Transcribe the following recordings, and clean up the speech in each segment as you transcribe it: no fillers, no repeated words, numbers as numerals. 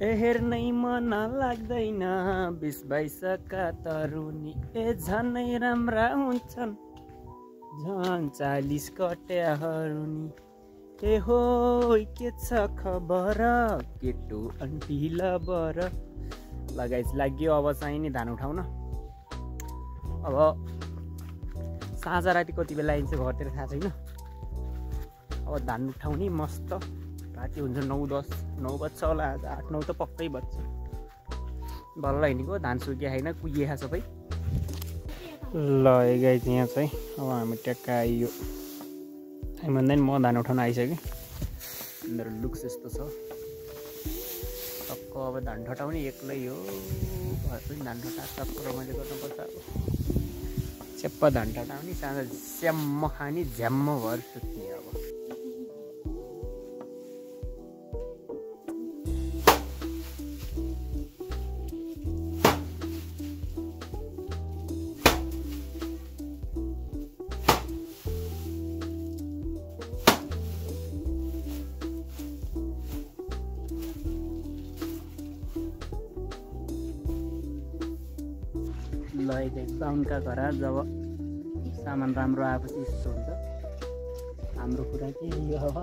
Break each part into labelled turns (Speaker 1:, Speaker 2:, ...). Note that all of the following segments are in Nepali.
Speaker 1: हेर्नै मन लाग्दैन 20-22 का तरुनी झनै राम्रा हुन्छन् झन् 40 कट्याहरू नि ए हो के छ खबर केटो आन्टी लबर लगाइस लाग्यो। अब चाहिँ नि धान उठाउन। अब साँझ राति कति बेला आइन्छ घरतिर थाहा छैन। अब धान उठाउने मस्त राति हुन्छ 9-10 बज्छ होला। आज 8-9 त पक्कै बज्छ। बल्ल हिँडेको धान सुकिया छैन कुहिएको सबै। ल गाइस यहाँ चाहिँ अब हामी ट्याक्क आइयो। हामी भन्दा नि म धान उठाउन आइसकेँ। मेरो लुक्स यस्तो छ। टक्क अब धान ठटाउने एक्लै हो। घर पनि धान ठटा टक्क मैले गर्नुपर्छ। अब चेप्प धान ठटाउने साँझ स्याम्म खाने झ्याम्म भएर सुत्ने। अब बाहुनका घर जब सामान राम्रो आएपछि यस्तो हुन्छ। हाम्रो कुरा के यो अब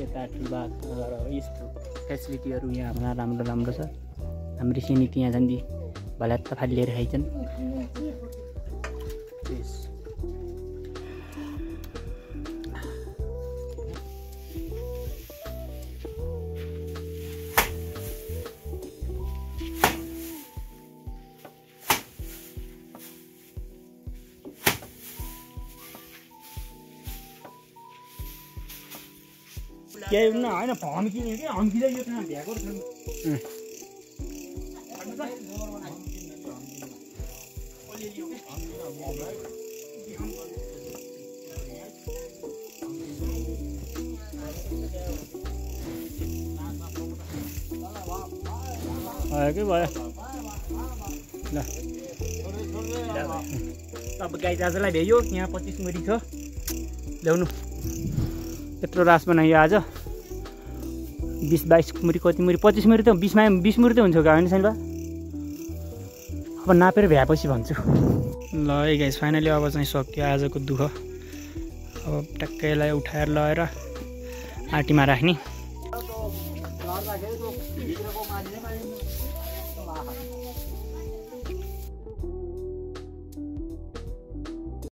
Speaker 1: यता ठुल्बाको घर हो। यस्तो फेसिलिटीहरू यहाँ राम्रो छ। हाम्रो छिमेकी यहाँ झन् भल्यात्त फालिएर खाइछन्। केही न होइन फम्किने कि हम्किँदै यो त्यहाँ भ्याएको छ। के भयो ल अब गाई आजलाई भ्यायो। यहाँ 25 मुरी छ ल्याउनु। यत्रो रास बनायो आज। 20-22 मुरी कति मुरी 25 मुरी त 20 मुरी त हुन्छ होइन छैन। अब नापेर भ्याएपछि भन्छु। ल गाइस फाइनली अब चाहिँ सक्यो आजको दुःख। अब ट्याक्कै यसलाई उठाएर लगेर आँटीमा राख्ने।